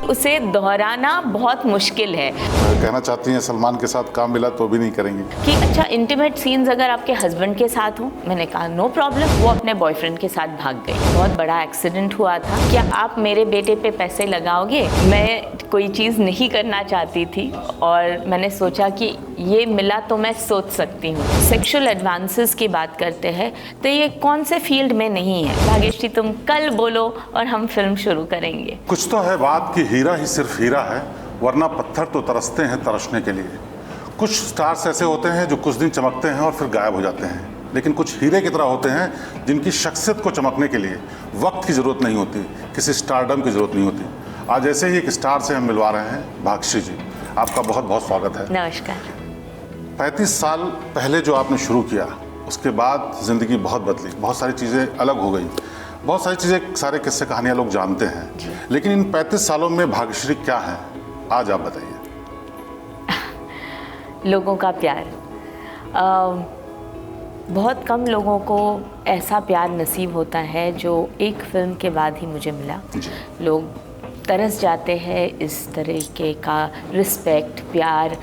उसे दोहराना बहुत मुश्किल है। कहना चाहती हैं सलमान के साथ काम मिला तो भी नहीं करेंगे कि अच्छा इंटीमेट सीन्स अगर आपके हस्बैंड के साथ हो, मैंने कहा नो प्रॉब्लम। वो अपने बॉयफ्रेंड के साथ भाग गई। बहुत बड़ा एक्सीडेंट हुआ था, क्या आप मेरे बेटे पे पैसे लगाओगे? मैं कोई चीज़ नहीं करना चाहती थी और मैंने सोचा कि ये मिला तो मैं सोच सकती हूँ। सेक्सुअल एडवांसेस की बात करते हैं तो ये कौन से फील्ड में नहीं है? भाग्यश्री तुम कल बोलो और हम फिल्म शुरू करेंगे। कुछ तो है बात कि हीरा ही सिर्फ हीरा है, वरना पत्थर तो तरसते हैं तरसने के लिए। कुछ स्टार्स ऐसे होते हैं जो कुछ दिन चमकते हैं और फिर गायब हो जाते हैं, लेकिन कुछ हीरे की तरह होते हैं जिनकी शख्सियत को चमकने के लिए वक्त की ज़रूरत नहीं होती, किसी स्टारडम की ज़रूरत नहीं होती। आज ऐसे ही एक स्टार से हम मिलवा रहे हैं। भाग्यश्री जी, आपका बहुत बहुत स्वागत है। नमस्कार। 35 साल पहले जो आपने शुरू किया, उसके बाद ज़िंदगी बहुत बदली, बहुत सारी चीज़ें अलग हो गई, बहुत सारी चीज़ें, सारे किस्से कहानियाँ लोग जानते हैं, लेकिन इन 35 सालों में भाग्यश्री क्या है, आज आप बताइए। लोगों का प्यार। बहुत कम लोगों को ऐसा प्यार नसीब होता है जो एक फिल्म के बाद ही मुझे मिला। लोग तरस जाते हैं इस तरीके का रिस्पेक्ट, प्यार,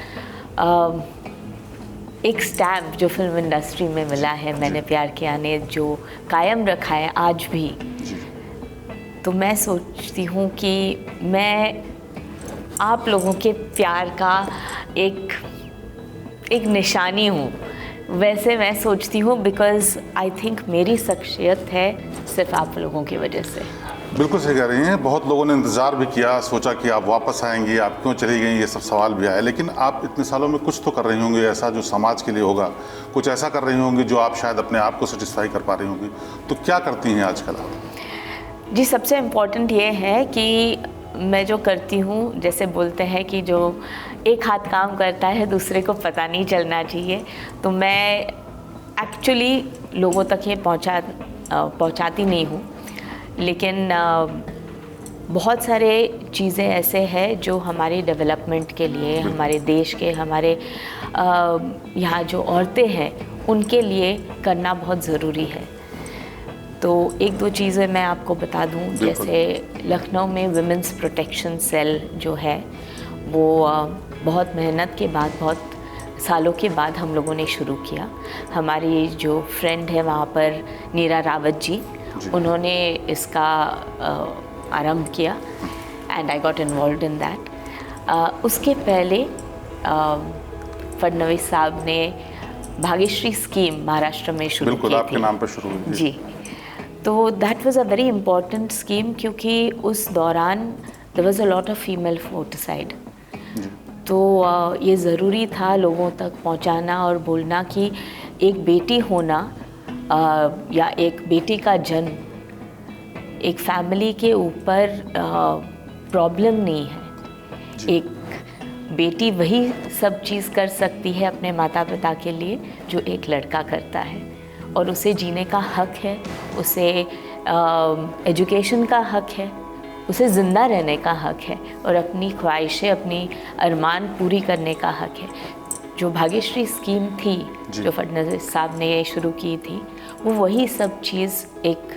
एक स्टैम्प जो फिल्म इंडस्ट्री में मिला है मैंने प्यार किया ने, जो कायम रखा है आज भी। तो मैं सोचती हूँ कि मैं आप लोगों के प्यार का एक निशानी हूँ, वैसे मैं सोचती हूँ, बिकॉज़ आई थिंक मेरी शख्सियत है सिर्फ आप लोगों की वजह से। बिल्कुल सही कह रही हैं। बहुत लोगों ने इंतज़ार भी किया, सोचा कि आप वापस आएंगी, आप क्यों चली गई, ये सब सवाल भी आए, लेकिन आप इतने सालों में कुछ तो कर रही होंगी ऐसा जो समाज के लिए होगा, कुछ ऐसा कर रही होंगी जो आप शायद अपने आप को सेटिस्फाई कर पा रही होंगी। तो क्या करती हैं आजकल आप? जी, सबसे इम्पोर्टेंट ये है कि मैं जो करती हूँ, जैसे बोलते हैं कि जो एक हाथ काम करता है दूसरे को पता नहीं चलना चाहिए, तो मैं एक्चुअली लोगों तक ये पहुँचाती नहीं हूँ, लेकिन बहुत सारे चीज़ें ऐसे हैं जो हमारी डेवलपमेंट के लिए, हमारे देश के, हमारे यहाँ जो औरतें हैं उनके लिए करना बहुत ज़रूरी है। तो एक दो चीज़ें मैं आपको बता दूं, जैसे लखनऊ में विमेंस प्रोटेक्शन सेल जो है वो बहुत मेहनत के बाद, बहुत सालों के बाद हम लोगों ने शुरू किया। हमारी जो फ्रेंड है वहाँ पर, नीरा रावत जी, उन्होंने इसका आरंभ किया and I got involved in that. उसके पहले फडणवीस साहब ने भाग्यश्री स्कीम महाराष्ट्र में शुरू की थी। बिल्कुल, आपके नाम पर शुरू हुई थी। जी, तो that was a very important scheme, क्योंकि उस दौरान there was a lot of female foeticide. तो ये ज़रूरी था लोगों तक पहुंचाना और बोलना कि एक बेटी होना या एक बेटी का जन्म एक फैमिली के ऊपर प्रॉब्लम नहीं है। एक बेटी वही सब चीज़ कर सकती है अपने माता पिता के लिए जो एक लड़का करता है, और उसे जीने का हक है, उसे एजुकेशन का हक है, उसे ज़िंदा रहने का हक है और अपनी ख्वाहिशें, अपनी अरमान पूरी करने का हक है। जो भाग्यश्री स्कीम थी जो फडणवीस साहब ने ये शुरू की थी, वो वही सब चीज़ एक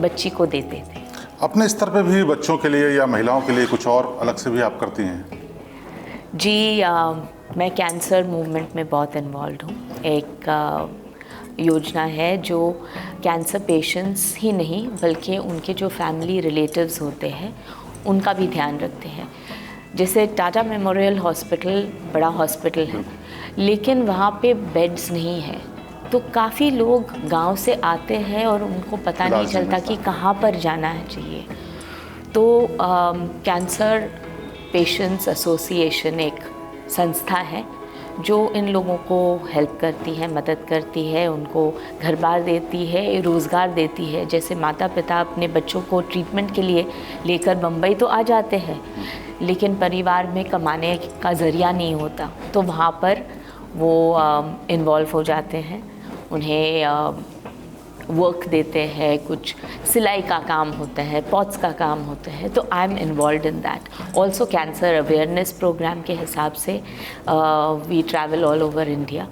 बच्ची को देते थे। अपने स्तर पे भी बच्चों के लिए या महिलाओं के लिए कुछ और अलग से भी आप करती हैं? जी, मैं कैंसर मूवमेंट में बहुत इन्वॉल्व हूँ। एक योजना है जो कैंसर पेशेंट्स ही नहीं बल्कि उनके जो फैमिली रिलेटिव्स होते हैं उनका भी ध्यान रखते हैं। जैसे टाटा मेमोरियल हॉस्पिटल बड़ा हॉस्पिटल है, लेकिन वहाँ पे बेड्स नहीं है, तो काफ़ी लोग गांव से आते हैं और उनको पता नहीं चलता कि कहाँ पर जाना चाहिए। तो कैंसर पेशेंट्स एसोसिएशन एक संस्था है जो इन लोगों को हेल्प करती है, मदद करती है, उनको घर बार देती है, रोज़गार देती है। जैसे माता पिता अपने बच्चों को ट्रीटमेंट के लिए लेकर बम्बई तो आ जाते हैं, लेकिन परिवार में कमाने का ज़रिया नहीं होता, तो वहाँ पर वो इन्वॉल्व हो जाते हैं, उन्हें वर्क देते हैं, कुछ सिलाई का काम होता है, पॉट्स का काम होता है, तो I am involve in that. Also cancer awareness program के हिसाब से we travel all over India.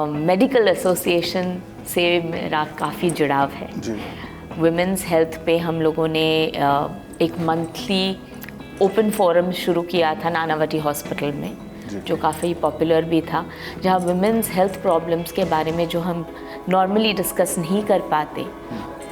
Medical association से मेरा काफ़ी जुड़ाव है। वुमेंस हेल्थ पे हम लोगों ने एक मंथली ओपन फोरम शुरू किया था नानावती हॉस्पिटल में, जो काफ़ी पॉपुलर भी था, जहाँ वुमेन्स हेल्थ प्रॉब्लम्स के बारे में जो हम नॉर्मली डिस्कस नहीं कर पाते,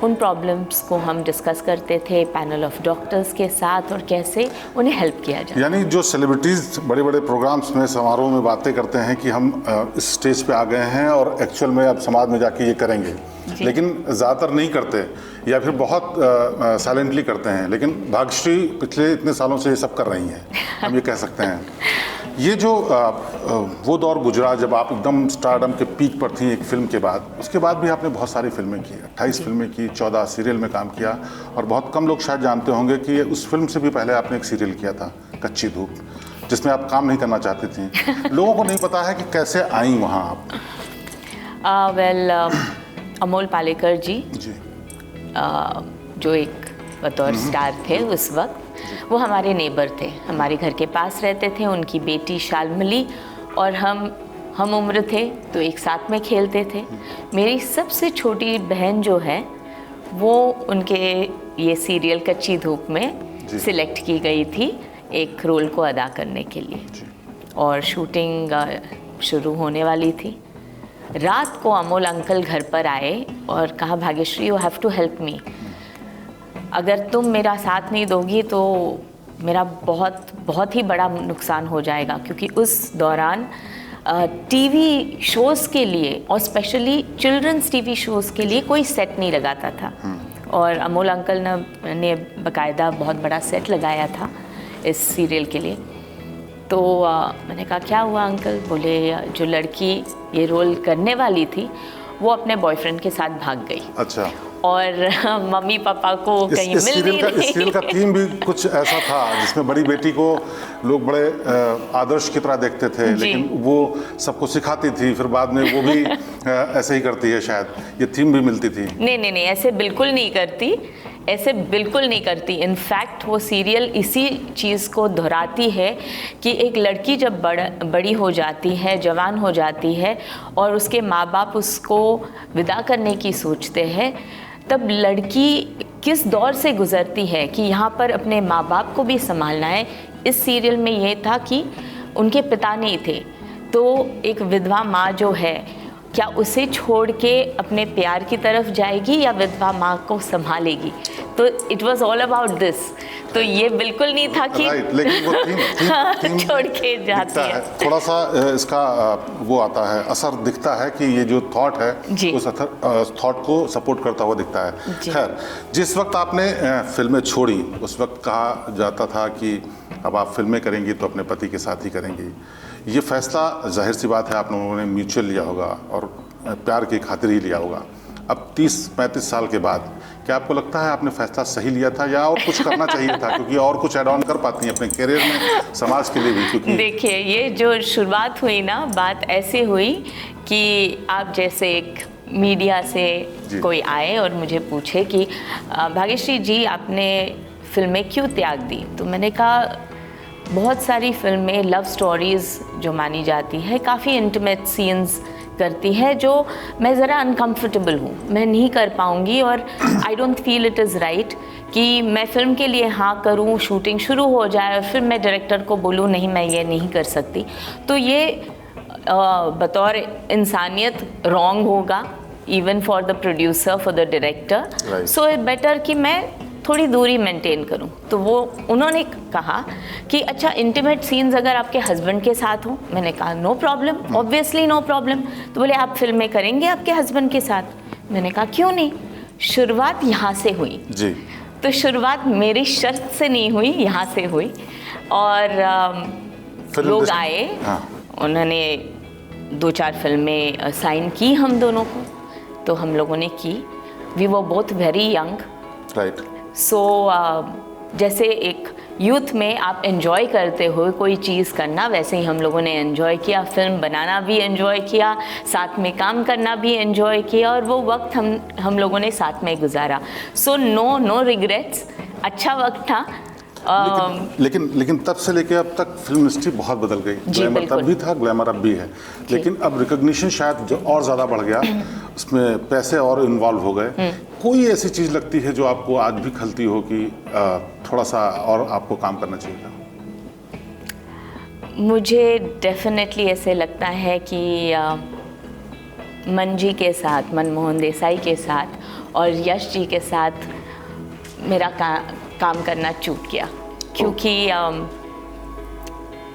उन प्रॉब्लम्स को हम डिस्कस करते थे पैनल ऑफ डॉक्टर्स के साथ, और कैसे उन्हें हेल्प किया जाए। यानी जो सेलिब्रिटीज़ बड़े बड़े प्रोग्राम्स में, समारोह में बातें करते हैं कि हम इस स्टेज पे आ गए हैं और एक्चुअल में अब समाज में जाके ये करेंगे, लेकिन ज़्यादातर नहीं करते या फिर बहुत साइलेंटली करते हैं। लेकिन भाग्यश्री पिछले इतने सालों से ये सब कर रही हैं, हम ये कह सकते हैं। ये जो वो दौर गुजरा जब आप एकदम स्टारडम के पीक पर थी एक फिल्म के बाद, उसके बाद भी आपने बहुत सारी फिल्में की, 28 फिल्में की, 14 सीरियल में काम किया, और बहुत कम लोग शायद जानते होंगे कि उस फिल्म से भी पहले आपने एक सीरियल किया था, कच्ची धूप, जिसमें आप काम नहीं करना चाहती थी। लोगों को नहीं पता है कि कैसे आई वहाँ आप। वेल, अमोल पालेकर जी जो एक बतौर स्टार थे उस वक्त, वो हमारे नेबर थे, हमारे घर के पास रहते थे। उनकी बेटी शालमली और हम उम्र थे, तो एक साथ में खेलते थे। मेरी सबसे छोटी बहन जो है वो उनके ये सीरियल कच्ची धूप में सिलेक्ट की गई थी एक रोल को अदा करने के लिए, और शूटिंग शुरू होने वाली थी। रात को अमोल अंकल घर पर आए और कहा, Bhagyashree you have to help me, अगर तुम मेरा साथ नहीं दोगी तो मेरा बहुत ही बड़ा नुकसान हो जाएगा। क्योंकि उस दौरान टीवी शोज़ के लिए, और स्पेशली चिल्ड्रंस टीवी शोज़ के लिए, कोई सेट नहीं लगाता था, और अमोल अंकल ने बाकायदा बहुत बड़ा सेट लगाया था इस सीरियल के लिए। तो मैंने कहा क्या हुआ अंकल? बोले जो लड़की ये रोल करने वाली थी वो अपने बॉयफ्रेंड के साथ भाग गई। अच्छा। और मम्मी पापा को कहीं मिल नहीं रही। इस सीरियल का थीम भी कुछ ऐसा था जिसमें बड़ी बेटी को लोग बड़े आदर्श की तरह देखते थे, लेकिन वो सबको सिखाती थी, फिर बाद में वो भी ऐसे ही करती है, शायद ये थीम भी मिलती थी। नहीं, ऐसे बिल्कुल नहीं करती, ऐसे बिल्कुल नहीं करती। इनफैक्ट वो सीरियल इसी चीज़ को दोहराती है कि एक लड़की जब बड़ी हो जाती है, जवान हो जाती है, और उसके माँ बाप उसको विदा करने की सोचते हैं, तब लड़की किस दौर से गुज़रती है कि यहाँ पर अपने माँ बाप को भी संभालना है। इस सीरियल में ये था कि उनके पिता नहीं थे, तो एक विधवा माँ जो है, क्या उसे छोड़ के अपने प्यार की तरफ जाएगी या विधवा माँ को संभालेगी? तो it was all about this. तो ये बिल्कुल नहीं था कि लेकिन वो थीम छोड़ के जाती है। थोड़ा सा इसका वो आता है, असर दिखता है कि ये जो थॉट है उस थॉट को सपोर्ट करता हुआ दिखता है। खैर, जिस वक्त आपने फिल्में छोड़ी उस वक्त कहा जाता था कि अब आप फिल्में करेंगी तो अपने पति के साथ ही करेंगी। ये फैसला जाहिर सी बात है आप लोगों ने म्यूचुअल लिया होगा और प्यार की खातिर ही लिया होगा। अब 30-35 साल के बाद क्या आपको लगता है आपने फैसला सही लिया था या और कुछ करना चाहिए था? क्योंकि और कुछ ऐड ऑन कर पाती हैं अपने करियर में, समाज के लिए भी। क्योंकि देखिए, ये जो शुरुआत हुई ना, बात ऐसे हुई कि आप जैसे एक मीडिया से कोई आए और मुझे पूछे कि भाग्यश्री जी आपने फिल्में क्यों त्याग दी? तो मैंने कहा बहुत सारी फिल्में लव स्टोरीज़ जो मानी जाती है, काफ़ी इंटीमेट सीन्स करती है, जो मैं ज़रा अनकंफर्टेबल हूँ, मैं नहीं कर पाऊँगी, और I don't feel it is right कि मैं फ़िल्म के लिए हाँ करूँ, शूटिंग शुरू हो जाए और फिर मैं डायरेक्टर को बोलूँ नहीं मैं ये नहीं कर सकती। तो ये बतौर इंसानियत रॉन्ग होगा, even for the producer, for the director. So it better कि मैं थोड़ी दूरी मेंटेन करूं। तो वो उन्होंने कहा कि अच्छा इंटीमेट सीन्स अगर आपके हस्बैंड के साथ हो। मैंने कहा no problem, obviously no problem. तो बोले आप फिल्में करेंगे आपके हस्बैंड के साथ? मैंने कहा क्यों नहीं। शुरुआत यहाँ से हुई जी। तो शुरुआत मेरी शर्त से नहीं हुई, यहाँ से हुई। और लोग आए, उन्होंने 2-4 फिल्में साइन की हम दोनों को, तो हम लोगों ने की। We were both very young, right. So जैसे एक यूथ में आप एंजॉय करते हो कोई चीज़ करना, वैसे ही हम लोगों ने एंजॉय किया, फिल्म बनाना भी एंजॉय किया, साथ में काम करना भी एंजॉय किया, और वो वक्त हम लोगों ने साथ में गुजारा। सो नो रिग्रेट्स, अच्छा वक्त था। लेकिन तब से लेके अब तक फिल्म इंडस्ट्री बहुत बदल गई। ग्लैमर तब भी था, ग्लैमर अब भी है, लेकिन अब रिकॉग्निशन शायद जो और ज़्यादा बढ़ गया, उसमें पैसे और इन्वॉल्व हो गए। कोई ऐसी चीज़ लगती है जो आपको आज भी खलती हो कि थोड़ा सा और आपको काम करना चाहिए था? मुझे डेफिनेटली ऐसे लगता है कि मंजी के साथ, मनमोहन देसाई के साथ और यश जी के साथ मेरा काम करना चूक गया, क्योंकि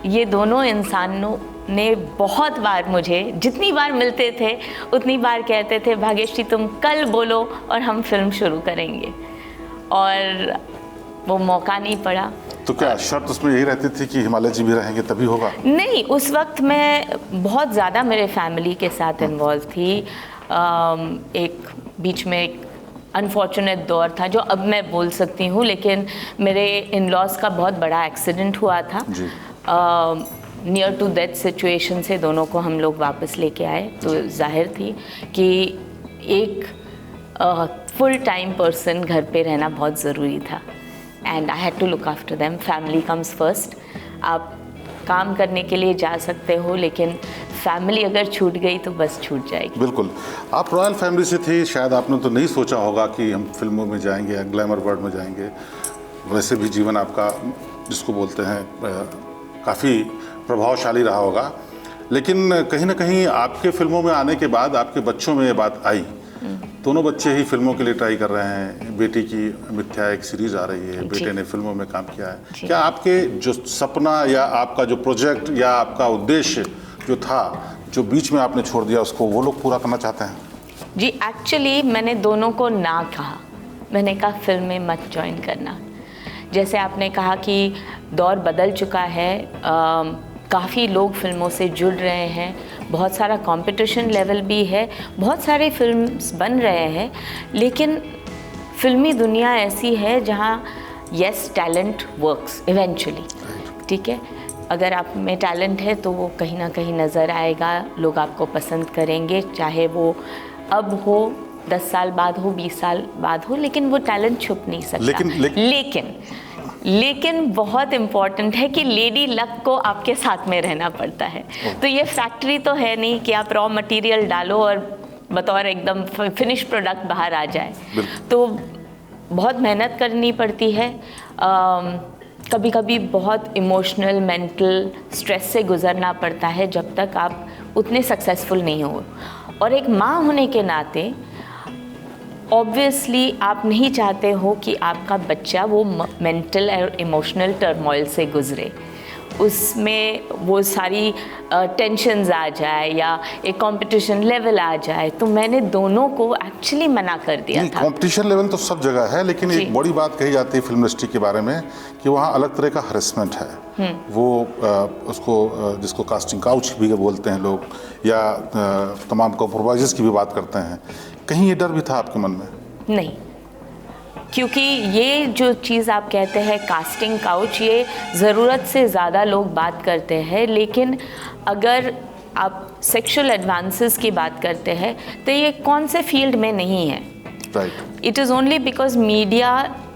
ये दोनों इंसानों ने बहुत बार मुझे, जितनी बार मिलते थे उतनी बार कहते थे भाग्यश्री तुम कल बोलो और हम फिल्म शुरू करेंगे, और वो मौका नहीं पड़ा। तो क्या शर्त उसमें यही रहती थी कि हिमालय जी भी रहेंगे तभी होगा? नहीं, उस वक्त मैं बहुत ज़्यादा मेरे फैमिली के साथ इन्वॉल्व थी। एक बीच में एक अनफॉर्चुनेट दौर था जो अब मैं बोल सकती हूँ, लेकिन मेरे इन लॉज का बहुत बड़ा एक्सीडेंट हुआ था। नियर टू डेथ सिचुएशन से दोनों को हम लोग वापस लेके आए, तो जाहिर थी कि एक फुल टाइम पर्सन घर पे रहना बहुत ज़रूरी था, and I had to look after them. Family comes first. आप काम करने के लिए जा सकते हो, लेकिन फैमिली अगर छूट गई तो बस छूट जाएगी। बिल्कुल। आप रॉयल फैमिली से थी, शायद आपने तो नहीं सोचा होगा कि हम फिल्मों में जाएंगे या ग्लैमर वर्ल्ड में जाएंगे। वैसे भी जीवन आपका, जिसको बोलते हैं, काफ़ी प्रभावशाली रहा होगा, लेकिन कहीं ना कहीं आपके फिल्मों में आने के बाद आपके बच्चों में ये बात आई। दोनों बच्चे ही फिल्मों के लिए ट्राई कर रहे हैं। बेटी की मिथ्या एक सीरीज आ रही है, बेटे ने फिल्मों में काम किया है। क्या आपके जो सपना या आपका जो प्रोजेक्ट या आपका उद्देश्य जो था, जो बीच में आपने छोड़ दिया, उसको वो लोग पूरा करना चाहते हैं? जी, एक्चुअली मैंने दोनों को ना कहा। मैंने कहा फिल्म में मत ज्वाइन करना। जैसे आपने कहा कि दौर बदल चुका है, काफ़ी लोग फिल्मों से जुड़ रहे हैं, बहुत सारा कंपटीशन लेवल भी है, बहुत सारे फिल्म्स बन रहे हैं, लेकिन फिल्मी दुनिया ऐसी है जहाँ यस, टैलेंट वर्क्स इवेंचुअली, ठीक है। अगर आप में टैलेंट है तो वो कहीं ना कहीं नज़र आएगा, लोग आपको पसंद करेंगे, चाहे वो अब हो, 10 साल बाद हो, 20 साल बाद हो, लेकिन वो टैलेंट छुप नहीं सकता। लेकिन बहुत इम्पॉर्टेंट है कि लेडी लक को आपके साथ में रहना पड़ता है। तो ये फैक्ट्री तो है नहीं कि आप रॉ मटेरियल डालो और बतौर एकदम फिनिश प्रोडक्ट बाहर आ जाए। तो बहुत मेहनत करनी पड़ती है, कभी कभी बहुत इमोशनल, मेंटल स्ट्रेस से गुजरना पड़ता है जब तक आप उतने सक्सेसफुल नहीं हो। और एक माँ होने के नाते ऑब्वियसली आप नहीं चाहते हो कि आपका बच्चा वो मेंटल और इमोशनल टर्मोइल से गुजरे, उसमें वो सारी टेंशन्स आ जाए या एक कंपटीशन लेवल आ जाए। तो मैंने दोनों को एक्चुअली मना कर दिया था। कंपटीशन लेवल तो सब जगह है, लेकिन एक बड़ी बात कही जाती है फिल्म इंडस्ट्री के बारे में कि वहाँ अलग तरह का हरेसमेंट है। वो उसको जिसको कास्टिंग काउच भी बोलते हैं लोग, या तमाम कॉम्प्रोमाइज़ की भी बात करते हैं। कहीं ये डर भी था आपके मन में? नहीं, क्योंकि ये जो चीज़ आप कहते हैं कास्टिंग काउच, ये ज़रूरत से ज़्यादा लोग बात करते हैं, लेकिन अगर आप सेक्सुअल एडवांसेस की बात करते हैं तो ये कौन से फील्ड में नहीं है। Right. It is only because media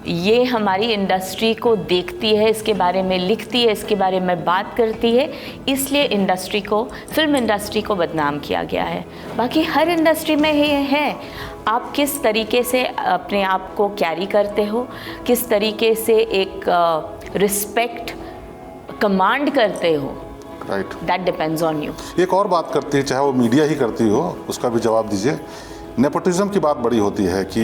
ये हमारी इंडस्ट्री को देखती है, इसके बारे में लिखती है, इसके बारे में बात करती है, इसलिए इंडस्ट्री को, फिल्म इंडस्ट्री को बदनाम किया गया है। बाकी हर इंडस्ट्री में ये है, आप किस तरीके से अपने आप को कैरी करते हो, किस तरीके से एक रिस्पेक्ट कमांड करते हो, right, that depends on you. एक और बात करती है, चाहे वो मीडिया ही करती हो, उसका भी जवाब दीजिए। नेपोटिज्म की बात बड़ी होती है कि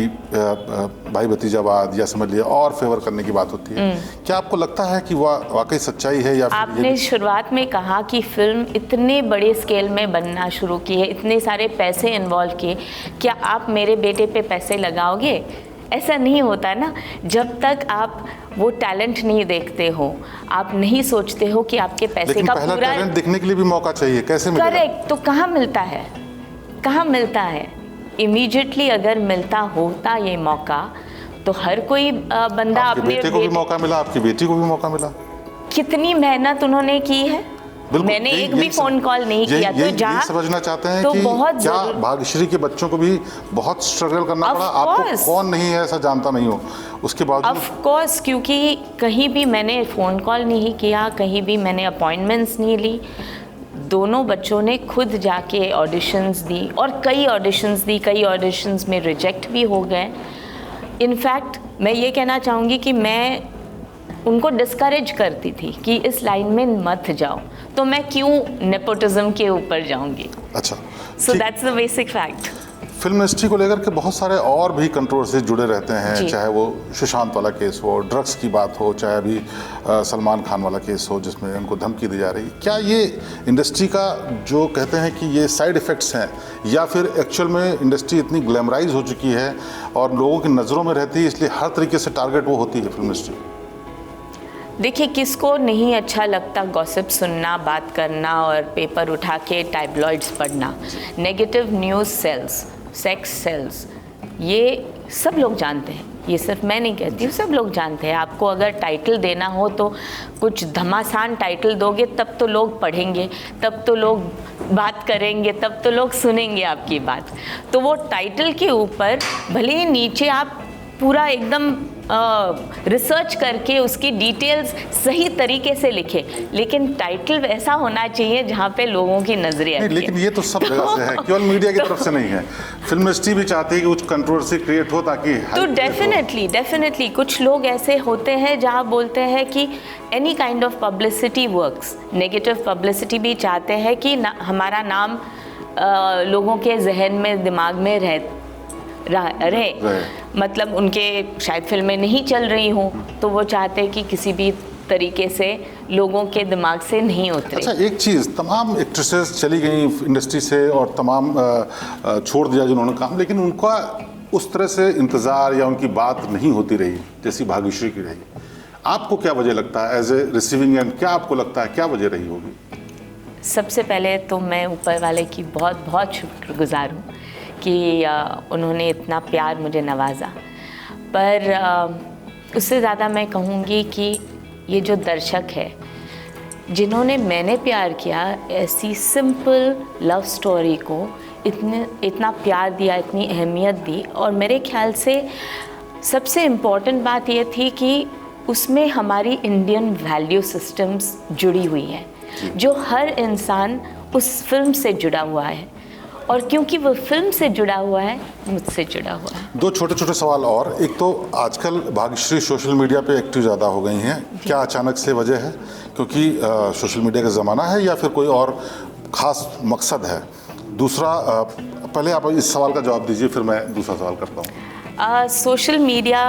भाई भतीजावाद या समझ लिया और फेवर करने की बात होती है। क्या आपको लगता है कि वह वाकई सच्चाई है? या आपने शुरुआत में कहा कि फिल्म इतने बड़े स्केल में बनना शुरू की है, इतने सारे पैसे इन्वॉल्व किए, क्या आप मेरे बेटे पे पैसे लगाओगे? ऐसा नहीं होता ना। जब तक आप वो टैलेंट नहीं देखते हो, आप नहीं सोचते हो कि आपके पैसे का पहला पूरा टैलेंट दिखने के लिए भी मौका चाहिए, कैसे मिलेगा? करेक्ट। तो कहाँ मिलता है, कहाँ मिलता है? इमीडिएटली अगर मिलता होता ये मौका तो हर कोई बंदा आपके अपने बेटे को भी मौका मिला, आपकी बेटी को भी मौका मिला। कितनी मेहनत उन्होंने की है, बिल्कुल, मैंने यही- एक भी यही फोन कॉल नहीं किया। तो यही जहाँ समझना चाहते हैं तो कि बहुत क्या जरूर- भाग्यश्री के बच्चों को भी बहुत स्ट्रगल करना Of पड़ा? आपको course. कौन नहीं है ऐसा जानता नहीं हो, उसके बावजूद? ऑफ कोर्स, क्योंकि कहीं भी मैंने फ़ोन कॉल नहीं किया, कहीं भी मैंने अपॉइंटमेंट्स नहीं ली। दोनों बच्चों ने खुद जाके ऑडिशंस दी और कई ऑडिशंस दी, कई ऑडिशंस में रिजेक्ट भी हो गए। इनफैक्ट मैं ये कहना चाहूँगी कि मैं उनको डिस्करेज करती थी कि इस लाइन में मत जाओ, तो मैं क्यों नेपोटिज्म के ऊपर जाऊँगी। अच्छा, सो ठीक। That's the basic fact. Film industry को लेकर के बहुत सारे और भी कंट्रोवर्सी जुड़े रहते हैं, जी। चाहे वो सुशांत वाला केस हो, ड्रग्स की बात हो, चाहे अभी सलमान खान वाला केस हो जिसमें उनको धमकी दी जा रही है। क्या ये इंडस्ट्री का जो कहते हैं कि ये साइड इफ़ेक्ट्स हैं, या फिर एक्चुअल में इंडस्ट्री इतनी ग्लैमराइज हो चुकी है और लोगों की नज़रों में रहती है, इसलिए हर तरीके से टारगेट वो होती है फिल्म इंडस्ट्री? देखिए, किसको नहीं अच्छा लगता गॉसिप सुनना, बात करना और पेपर उठा के टाइब्लॉइड्स पढ़ना। Negative news sells, sex sells, ये सब लोग जानते हैं। ये सिर्फ मैं नहीं कहती हूँ, सब लोग जानते हैं। आपको अगर टाइटल देना हो तो कुछ घमासान टाइटल दोगे तब तो लोग पढ़ेंगे, तब तो लोग बात करेंगे, तब तो लोग सुनेंगे आपकी बात। तो वो टाइटल के ऊपर भले ही नीचे आप पूरा एकदम रिसर्च करके उसकी डिटेल्स सही तरीके से लिखे, लेकिन टाइटल ऐसा होना चाहिए जहाँ पे लोगों की नजरें नहीं, अटके। लेकिन ये तो सब जगह से है, केवल मीडिया की तरफ से नहीं है। फिल्म इंडस्ट्री भी चाहती है कि कुछ कंट्रोवर्सी क्रिएट हो ताकि तो डेफिनेटली कुछ लोग ऐसे होते हैं जहाँ बोलते हैं कि any kind of publicity works. Negative publicity भी चाहते हैं कि हमारा नाम लोगों के जहन में, दिमाग में रहे। मतलब उनके शायद फिल्में नहीं चल रही हों तो वो चाहते हैं कि किसी भी तरीके से लोगों के दिमाग से नहीं उतरे। अच्छा, एक चीज़, तमाम एक्ट्रेसेस चली गई इंडस्ट्री से और तमाम छोड़ दिया जिन्होंने काम, लेकिन उनका उस तरह से इंतज़ार या उनकी बात नहीं होती रही जैसी भाग्यश्री की रही। आपको क्या वजह लगता है एज ए रिसीविंग एंड, क्या आपको लगता है क्या वजह रही होगी? सबसे पहले तो मैं ऊपर वाले की बहुत बहुत शुक्रगुजार हूँ कि उन्होंने इतना प्यार मुझे नवाजा। पर उससे ज़्यादा मैं कहूँगी कि ये जो दर्शक है जिन्होंने मैंने प्यार किया, ऐसी सिंपल लव स्टोरी को इतना प्यार दिया, इतनी अहमियत दी। और मेरे ख्याल से सबसे इम्पॉर्टेंट बात ये थी कि उसमें हमारी इंडियन वैल्यू सिस्टम्स जुड़ी हुई है, जो हर इंसान उस फिल्म से जुड़ा हुआ है। और क्योंकि वो फिल्म से जुड़ा हुआ है, मुझसे जुड़ा हुआ है। दो छोटे छोटे सवाल और। एक तो आजकल भाग्यश्री सोशल मीडिया पे एक्टिव ज़्यादा हो गई हैं, क्या अचानक से वजह है? क्योंकि सोशल मीडिया का ज़माना है या फिर कोई और ख़ास मकसद है? दूसरा, पहले आप इस सवाल का जवाब दीजिए, फिर मैं दूसरा सवाल करता हूँ। सोशल मीडिया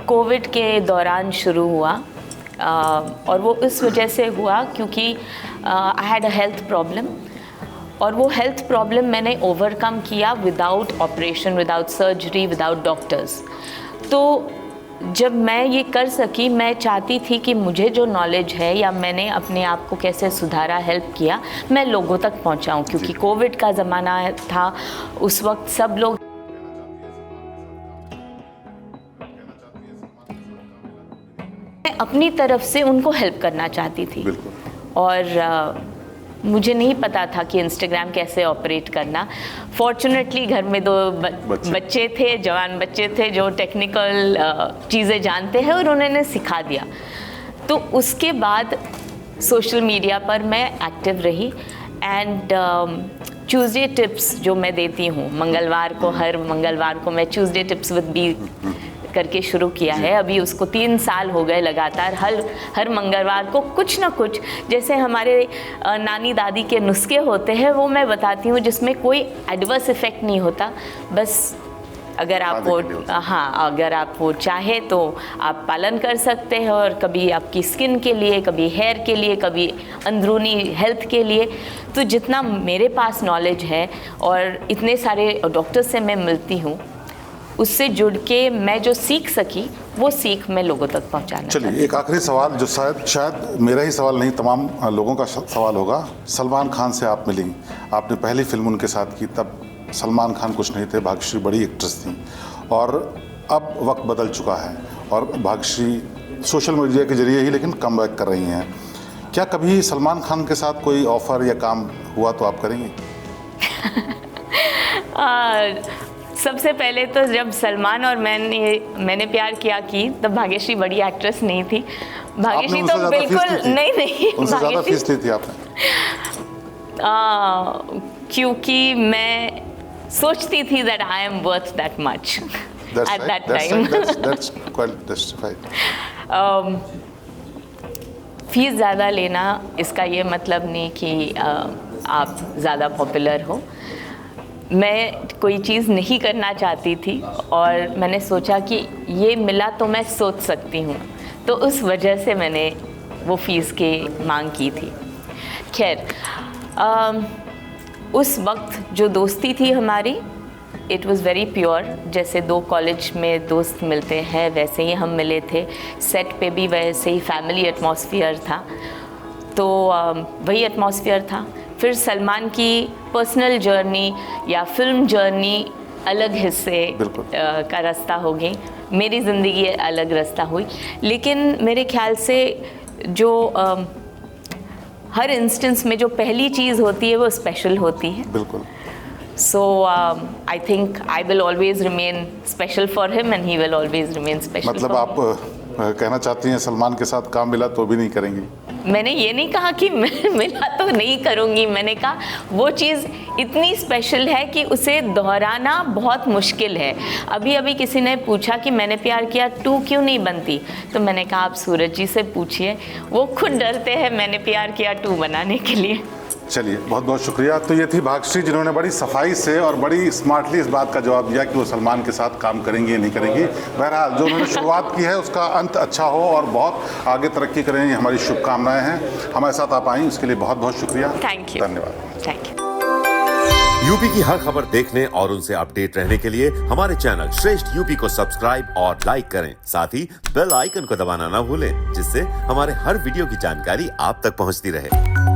कोविड के दौरान शुरू हुआ और वो इस वजह से हुआ क्योंकि I had a health problem, और वो हेल्थ प्रॉब्लम मैंने ओवरकम किया without operation, without surgery, without doctors. तो जब मैं ये कर सकी, मैं चाहती थी कि मुझे जो नॉलेज है या मैंने अपने आप को कैसे सुधारा, हेल्प किया, मैं लोगों तक पहुंचाऊं। क्योंकि कोविड का ज़माना था, उस वक्त सब लोग अपनी तरफ से उनको हेल्प करना चाहती थी। और मुझे नहीं पता था कि इंस्टाग्राम कैसे ऑपरेट करना। फॉर्चुनेटली घर में दो बच्चे थे, जवान बच्चे थे जो टेक्निकल चीज़ें जानते हैं और उन्होंने सिखा दिया। तो उसके बाद सोशल मीडिया पर मैं एक्टिव रही एंड ट्यूसडे टिप्स जो मैं देती हूँ मंगलवार को, हर मंगलवार को मैं ट्यूसडे टिप्स विद बी करके शुरू किया है। अभी उसको 3 साल हो गए लगातार। हर मंगलवार को कुछ ना कुछ, जैसे हमारे नानी दादी के नुस्खे होते हैं, वो मैं बताती हूँ, जिसमें कोई एडवर्स इफ़ेक्ट नहीं होता। बस अगर आप अगर आप वो चाहे तो आप पालन कर सकते हैं। और कभी आपकी स्किन के लिए, कभी हेयर के लिए, कभी अंदरूनी हेल्थ के लिए। तो जितना मेरे पास नॉलेज है और इतने सारे डॉक्टर से मैं मिलती हूँ, उससे जुड़ के मैं जो सीख सकी वो सीख मैं लोगों तक पहुंचाना। चलिए, एक आखिरी सवाल जो शायद मेरा ही सवाल नहीं, तमाम लोगों का सवाल होगा। सलमान खान से आप मिली, आपने पहली फिल्म उनके साथ की, तब सलमान खान कुछ नहीं थे, भाग्यश्री बड़ी एक्ट्रेस थी। और अब वक्त बदल चुका है और भाग्यश्री सोशल मीडिया के जरिए ही लेकिन कमबैक कर रही हैं। क्या कभी सलमान खान के साथ कोई ऑफर या काम हुआ तो आप करेंगे? सबसे पहले तो जब सलमान और मैंने प्यार किया की तब भाग्यश्री बड़ी एक्ट्रेस नहीं थी। भाग्यश्री तो बिल्कुल नहीं उनसे ज़्यादा फीस ली थी आपने? क्योंकि मैं सोचती थी that I am worth that much at that time. That's quite justified. Fees ज़्यादा लेना इसका ये मतलब नहीं कि आप ज़्यादा पॉपुलर हो। मैं कोई चीज़ नहीं करना चाहती थी और मैंने सोचा कि ये मिला तो मैं सोच सकती हूँ, तो उस वजह से मैंने वो फ़ीस की मांग की थी। खैर, उस वक्त जो दोस्ती थी हमारी, इट वॉज़ वेरी प्योर। जैसे दो कॉलेज में दोस्त मिलते हैं वैसे ही हम मिले थे। सेट पे भी वैसे ही फैमिली एटमॉस्फेयर था, तो वही एटमॉस्फेयर था। फिर सलमान की पर्सनल जर्नी या फिल्म जर्नी अलग हिस्से का रास्ता हो गई, मेरी ज़िंदगी अलग रास्ता हुई। लेकिन मेरे ख्याल से जो हर इंस्टेंस में जो पहली चीज़ होती है वो स्पेशल होती है। बिल्कुल। So I think I will always remain special for him and he will always remain special मतलब for आप कहना चाहती हैं सलमान के साथ काम मिला तो भी नहीं करेंगी? मैंने ये नहीं कहा कि मिला तो नहीं करूँगी, मैंने कहा वो चीज़ इतनी स्पेशल है कि उसे दोहराना बहुत मुश्किल है। अभी अभी किसी ने पूछा कि मैंने प्यार किया 2 क्यों नहीं बनती, तो मैंने कहा आप सूरज जी से पूछिए, वो खुद डरते हैं मैंने प्यार किया 2 बनाने के लिए। चलिए, बहुत बहुत शुक्रिया। तो ये थी भाग्यश्री जिन्होंने बड़ी सफाई से और बड़ी स्मार्टली इस बात का जवाब दिया कि वो सलमान के साथ काम करेंगी या नहीं करेंगी। बहरहाल जो उन्होंने शुरुआत की है उसका अंत अच्छा हो और बहुत आगे तरक्की करें, ये हमारी शुभकामनाएं हैं। हमारे साथ आप आई उसके लिए बहुत बहुत शुक्रिया। Thank you. धन्यवाद। Thank you. यूपी की हर खबर देखने और उनसे अपडेट रहने के लिए हमारे चैनल श्रेष्ठ यूपी को सब्सक्राइब और लाइक करें। साथ ही बेल आइकन को दबाना ना भूलें, जिससे हमारे हर वीडियो की जानकारी आप तक पहुंचती रहे।